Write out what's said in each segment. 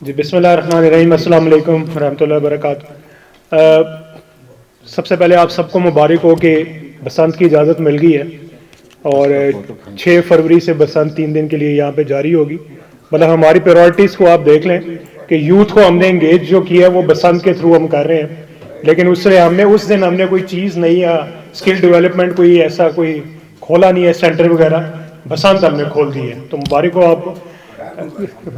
جی بسم اللہ الرحمن الرحیم، السلام علیکم ورحمۃ اللہ وبرکاتہ۔ سب سے پہلے آپ سب کو مبارک ہو کہ بسنت کی اجازت مل گئی ہے اور 6 فروری سے بسنت 3 دن کے لیے یہاں پہ جاری ہوگی۔ مطلب ہماری پریورٹیز کو آپ دیکھ لیں کہ یوتھ کو ہم نے انگیج جو کیا ہے وہ بسنت کے تھرو ہم کر رہے ہیں، لیکن اس سے اس دن ہم نے کوئی چیز نہیں یا اسکل ڈیولپمنٹ کوئی ایسا کوئی کھولا نہیں ہے سینٹر وغیرہ، بسنت ہم نے کھول دی ہے، تو مبارک ہو آپ کو،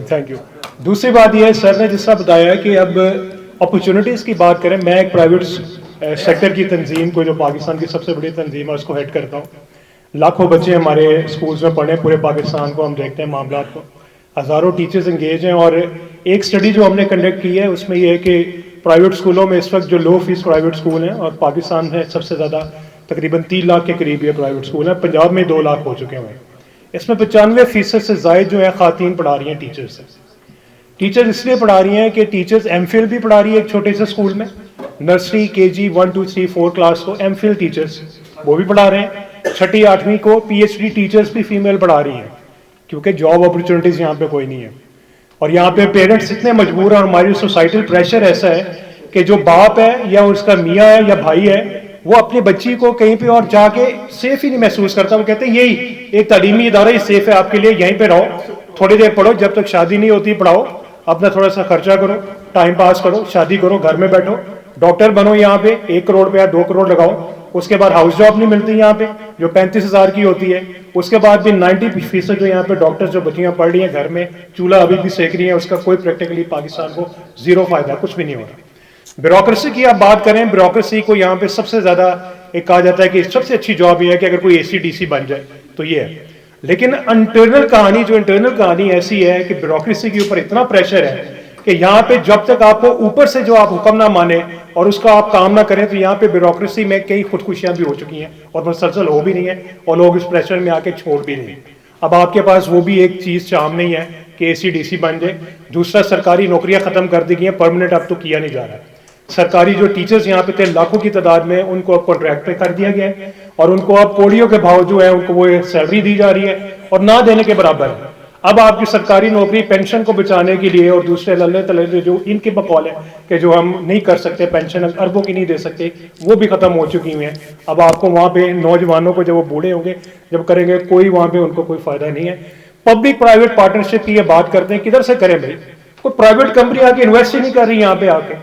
تھینک یو۔ دوسری بات یہ ہے، سر نے جس طرح بتایا ہے کہ اب اپرچونٹیز کی بات کریں، میں ایک پرائیویٹ سیکٹر کی تنظیم کو جو پاکستان کی سب سے بڑی تنظیم ہے اس کو ہیڈ کرتا ہوں۔ لاکھوں بچے ہمارے اسکولز میں پڑھے، پورے پاکستان کو ہم دیکھتے ہیں معاملات کو، ہزاروں ٹیچرز انگیج ہیں، اور ایک سٹڈی جو ہم نے کنڈکٹ کی ہے اس میں یہ ہے کہ پرائیویٹ اسکولوں میں اس وقت جو لو فیس پرائیویٹ اسکول ہیں، اور پاکستان میں سب سے زیادہ تقریباً 3 لاکھ کے قریب یہ پرائیویٹ اسکول ہیں، پنجاب میں 2 لاکھ ہو چکے ہیں، اس میں 95% سے زائد جو ہے خواتین پڑھا رہی ہیں ٹیچرز سے۔ ٹیچر اس لیے پڑھا رہی ہیں کہ ٹیچرز ایم فل بھی پڑھا رہی ہے ایک چھوٹے سے اسکول میں، نرسری کے جی 1 2 3 4 کلاس کو ایم فل ٹیچرز وہ بھی پڑھا رہے ہیں، 6ٹھی 8ویں کو پی ایچ ڈی ٹیچرز بھی فیمیل پڑھا رہی ہیں، کیونکہ جاب اپرچونٹیز یہاں پہ کوئی نہیں ہے، اور یہاں پہ پیرنٹس اتنے مجبور ہیں، اور ہماری سوسائٹل پریشر ایسا ہے کہ جو باپ ہے یا اس کا میاں ہے یا بھائی ہے، وہ اپنی بچی کو کہیں پہ اور جا کے سیف ہی نہیں محسوس کرتا، وہ کہتے ہیں یہی ایک تعلیمی ادارہ ہی سیف ہے آپ کے لیے، یہیں پہ رہو، تھوڑی دیر پڑھو، جب تک شادی نہیں ہوتی پڑھاؤ، اپنا تھوڑا سا خرچہ کرو، ٹائم پاس کرو، شادی کرو، گھر میں بیٹھو، ڈاکٹر بنو، یہاں پہ 1 کروڑ پہ یا 2 کروڑ لگاؤ، اس کے بعد ہاؤس جاب نہیں ملتی یہاں پہ جو 35,000 کی ہوتی ہے، اس کے بعد بھی 90% جو یہاں پہ ڈاکٹر جو بچیاں پڑھ رہی ہیں گھر میں چولہا ابھی بھی سیک رہی ہیں، اس کا کوئی پریکٹیکلی پاکستان کو زیرو فائدہ، کچھ بھی نہیں ہو رہا۔ بیوروکریسی کی آپ بات کریں، بیوروکریسی کو یہاں پہ سب سے زیادہ ایک کہا جاتا ہے کہ سب سے اچھی جاب یہ ہے کہ اگر کوئی اے سی ڈی سی بن جائے تو یہ ہے، لیکن انٹرنل کہانی ایسی ہے کہ بیوروکریسی کے اوپر اتنا پریشر ہے کہ یہاں پہ جب تک آپ کو اوپر سے جو آپ حکم نہ مانے اور اس کا آپ کام نہ کریں، تو یہاں پہ بیوروکریسی میں کئی خودکشیاں بھی ہو چکی ہیں اور مسلسل ہو بھی نہیں ہیں، اور لوگ اس پریشر میں آ کے چھوڑ بھی نہیں۔ اب آپ کے پاس وہ بھی ایک چیز شام نہیں ہے کہ اے سی ڈی سی بن جائے۔ دوسرا، سرکاری نوکریاں ختم کر دی گئی ہیں، پرماننٹ اب تو کیا نہیں جا رہا۔ سرکاری جو ٹیچرز یہاں پہ تھے لاکھوں کی تعداد میں، ان کو اب کانٹریکٹ پہ کر دیا گیا ہے، اور ان کو اب پولیو کے بھاؤ جو ہے ان کو وہ سیلری دی جا رہی ہے اور نہ دینے کے برابر ہے۔ اب آپ کی سرکاری نوکری پینشن کو بچانے کے لیے اور دوسرے اللہ تعالیٰ جو ان کے بقول ہے کہ جو ہم نہیں کر سکتے، پینشن اربوں کی نہیں دے سکتے، وہ بھی ختم ہو چکی ہوئی ہیں۔ اب آپ کو وہاں پہ نوجوانوں کو جب وہ بوڑھے ہوں گے جب کریں گے، کوئی وہاں پہ ان کو کوئی فائدہ نہیں ہے۔ پبلک پرائیویٹ پارٹنرشپ کی یہ بات کرتے ہیں، کدھر سے کریں بھائی؟ کوئی پرائیویٹ کمپنی آ کے انویسٹ ہی نہیں کر رہی یہاں پہ آ کے،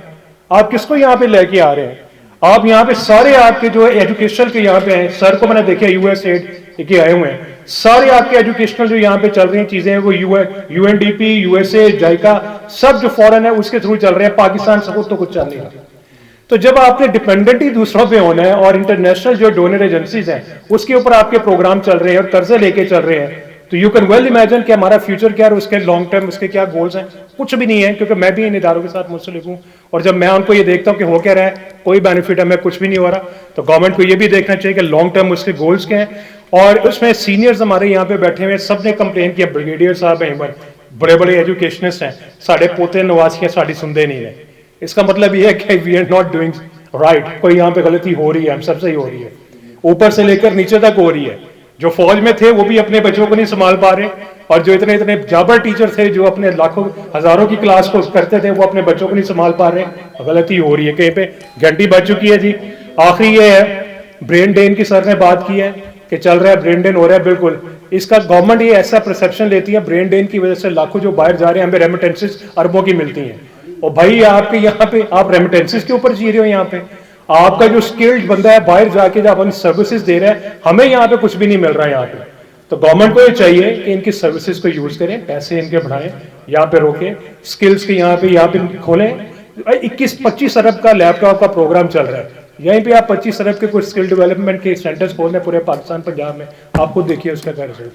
آپ کس کو یہاں پہ لے کے آ رہے ہیں؟ آپ یہاں پہ سارے آپ کے جو ایجوکیشنل کے یہاں پہ ہیں، سر کو میں نے دیکھا یو ایس ایڈ کے آئے ہوئے ہیں، سارے آپ کے ایجوکیشنل جو یہاں پہ چل رہی ہیں چیزیں، وہ U N D P, U S A, JICA, سب جو فورن ہے اس کے تھرو چل رہے ہیں، پاکستان سے خود تو کچھ چل نہیں رہا۔ تو جب آپ نے ڈیپینڈنٹ ہی دوسروں پہ ہونا ہے، اور انٹرنیشنل جو ڈونر ایجنسیز ہیں اس کے اوپر آپ کے پروگرام چل رہے ہیں اور قرضے لے کے چل رہے ہیں، تو یو کین ویل امیجن کہ ہمارا فیوچر کیا ہے، اس کے لانگ ٹرم اس کے کیا گولز ہیں؟ کچھ بھی نہیں ہے، کیونکہ میں بھی ان اداروں کے ساتھ منسلک ہوں، اور جب میں ان کو یہ دیکھتا ہوں کہ ہو کیا رہا ہے، کوئی بینیفٹ ہمیں کچھ بھی نہیں ہو رہا، تو گورنمنٹ کو یہ بھی دیکھنا چاہیے کہ لانگ ٹرم اس کے گولز کیا ہیں۔ اور اس میں سینئرز ہمارے یہاں پہ بیٹھے ہوئے سب نے کمپلین کیا، بریگیڈیئر صاحب ہیں، بڑے بڑے ایجوکیشنسٹ ہیں، ساڑھے پوتے نواسیاں ساڑھی سنتے نہیں ہیں۔ اس کا مطلب یہ ہے کہ we are not doing right, کوئی یہاں پہ غلطی ہو رہی ہے، ہم سب سے ہی ہو رہی ہے، اوپر سے لے کر نیچے تک ہو رہی ہے۔ جو فوج میں تھے وہ بھی اپنے بچوں کو نہیں سنبھال پا رہے، اور جو اتنے جابر ٹیچر تھے جو اپنے لاکھوں ہزاروں کی کلاس کو کرتے تھے، وہ اپنے بچوں کو نہیں سنبھال پا رہے، غلطی ہو رہی ہے کہیں پہ۔ گھنٹی بج چکی ہے جی۔ آخری یہ ہے، برین ڈرین کی سر نے بات کی ہے کہ چل رہا ہے، برین ڈرین ہو رہا ہے، بالکل اس کا گورنمنٹ یہ ایسا پرسیپشن لیتی ہے، برین ڈرین کی وجہ سے لاکھوں جو باہر جا رہے ہیں، ہمیں ریمیٹنسز اربوں کی ملتی ہیں، اور بھائی آپ کے یہاں پہ آپ ریمیٹنسز کے اوپر جی رہے ہو، یہاں پہ آپ کا جو اسکلڈ بندہ ہے باہر جا کے جب اپنی سروسز دے رہا ہے، ہمیں یہاں پہ کچھ بھی نہیں مل رہا ہے یہاں پہ۔ تو گورنمنٹ کو یہ چاہیے کہ ان کی سروسز کو یوز کریں، پیسے ان کے بڑھائیں، یہاں پہ روکیں، سکلز کے یہاں پہ کھولیں۔ 21-25 ارب کا لیپ ٹاپ کا پروگرام چل رہا ہے، یہیں پہ آپ 25 ارب کے کچھ اسکل ڈیولپمنٹ کے سینٹرز کھول رہے ہیں پورے پاکستان، پنجاب میں، آپ خود دیکھیے اس کا کیا رزلٹ۔